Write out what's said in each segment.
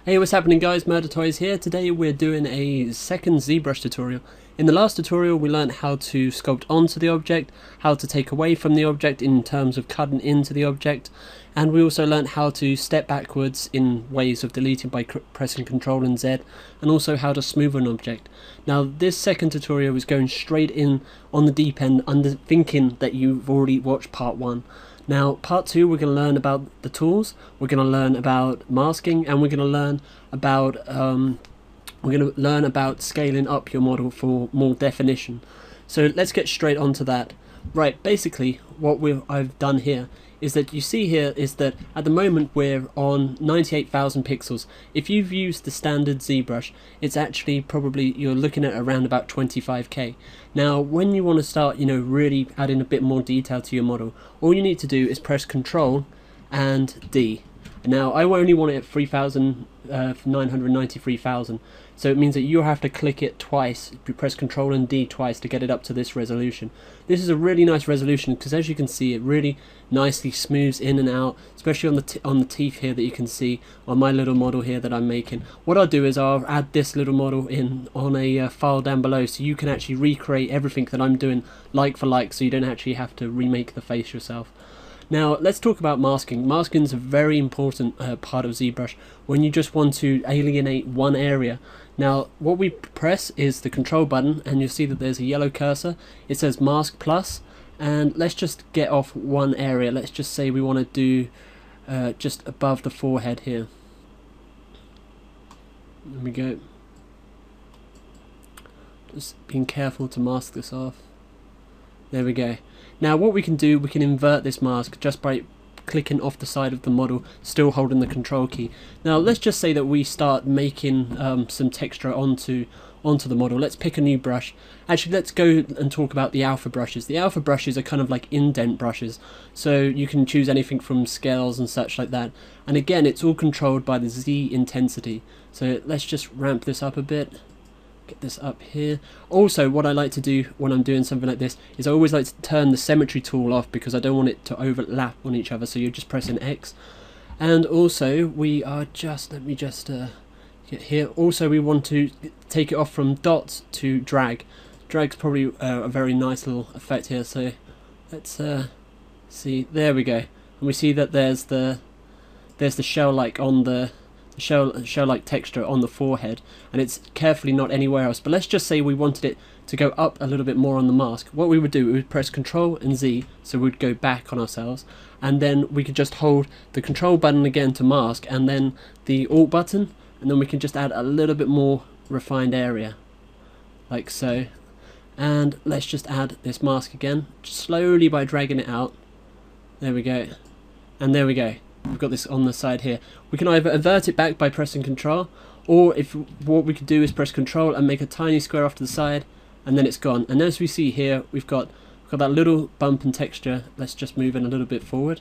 Hey, what's happening guys, Murder Toys here. Today we're doing a second ZBrush tutorial. In the last tutorial we learned how to sculpt onto the object, how to take away from the object in terms of cutting into the object, and we also learned how to step backwards in ways of deleting by pressing Ctrl and Z, and also how to smooth an object. Now this second tutorial is going straight in on the deep end, under thinking that you've already watched part 1. Now part 2 we're going to learn about the tools, we're going to learn about masking, and we're going to learn about scaling up your model for more definition. So let's get straight onto that. Right, basically what I've done here is that you see here is that at the moment we're on 98,000 pixels. If you've used the standard ZBrush, it's actually probably you're looking at around about 25k. Now when you want to start, really adding a bit more detail to your model, all you need to do is press Ctrl and D. Now I only want it at 993,000, so it means that you have to click it twice, press Ctrl and D twice to get it up to this resolution. This is a really nice resolution because, as you can see, it really nicely smooths in and out, especially on the teeth here that you can see on my little model here that I'm making. What I'll do is I'll add this little model in on a file down below, so you can actually recreate everything that I'm doing like for like, so you don't actually have to remake the face yourself. Now let's talk about masking. Masking is a very important part of ZBrush when you just want to alienate one area. Now what we press is the Control button, and you'll see that there's a yellow cursor. It says Mask Plus, and let's just get off one area. Let's just say we want to do just above the forehead here. There we go. Just being careful to mask this off. There we go. Now what we can do, we can invert this mask just by clicking off the side of the model, still holding the Control key. Now let's just say that we start making some texture onto the model. Let's pick a new brush. Actually, let's go and talk about the alpha brushes. The alpha brushes are kind of like indent brushes, so you can choose anything from scales and such like that. And again, it's all controlled by the Z intensity. So let's just ramp this up a bit. Get this up here. Also, what I like to do when I'm doing something like this is I always like to turn the symmetry tool off, because I don't want it to overlap on each other. So you're just pressing X. And also we are just, let me just get here. Also we want to take it off from dot to drag. Drag's probably a very nice little effect here. So let's see. There we go. And we see that there's the shell-like on the shell-like texture on the forehead, and it's carefully not anywhere else. But let's just say we wanted it to go up a little bit more on the mask. What we would do, we would press Control and Z, so we'd go back on ourselves, and then we could just hold the Control button again to mask, and then the Alt button, and then we can just add a little bit more refined area, like so. And let's just add this mask again, slowly by dragging it out. There we go, and there we go. We've got this on the side here. We can either invert it back by pressing Control, or what we could do is press Control and make a tiny square off to the side, and then it's gone. And as we see here, we've got that little bump and texture. Let's just move it a little bit forward.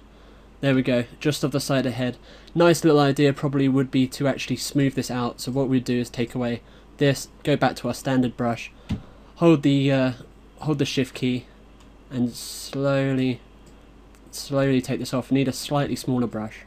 There we go, just off the side ahead. Nice little idea probably would be to actually smooth this out. So what we'd do is take away this, go back to our standard brush, hold the Shift key, and slowly take this off. We need a slightly smaller brush.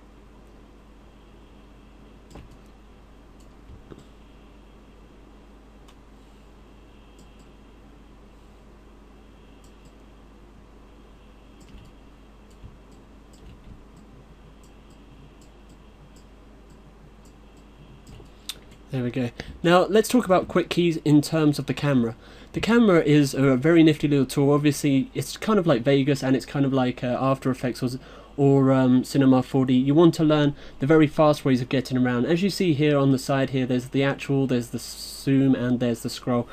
There we go. Now let's talk about quick keys in terms of the camera. The camera is a very nifty little tool. Obviously it's kind of like Vegas, and it's kind of like After Effects or Cinema 4D. You want to learn the very fast ways of getting around. As you see here on the side here, there's the actual, there's the zoom, and there's the scroll.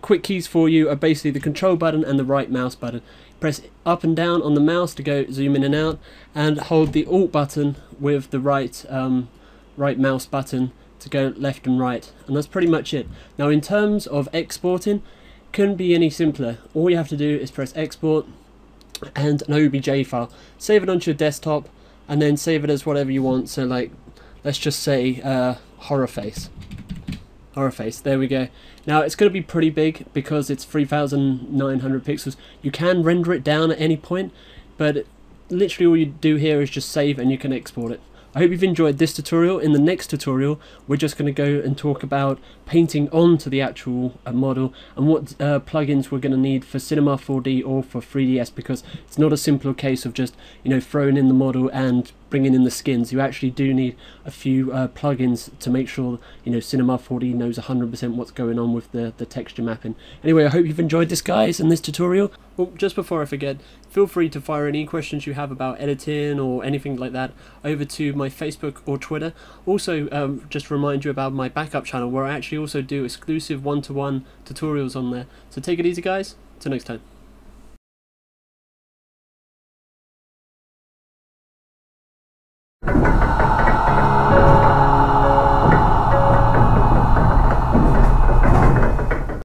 Quick keys for you are basically the Control button and the right mouse button. Press up and down on the mouse to go zoom in and out, and hold the Alt button with the right mouse button to go left and right, and that's pretty much it. Now in terms of exporting, couldn't be any simpler. All you have to do is press export and an OBJ file, save it onto your desktop, and then save it as whatever you want. So like, let's just say horror face, there we go. Now it's going to be pretty big because it's 3,900 pixels. You can render it down at any point, but literally all you do here is just save and you can export it. I hope you've enjoyed this tutorial. In the next tutorial, we're just going to go and talk about painting onto the actual model and what plugins we're going to need for Cinema 4D or for 3ds, because it's not a simple case of just, you know, throwing in the model and bringing in the skins. You actually do need a few plugins to make sure, you know, Cinema 4D knows 100% what's going on with the texture mapping. Anyway, I hope you've enjoyed this, guys, and this tutorial. Well, just before I forget, feel free to fire any questions you have about editing or anything like that over to my Facebook or Twitter. Also, just remind you about my backup channel, where I actually also do exclusive one-to-one tutorials on there. So take it easy, guys. Till next time.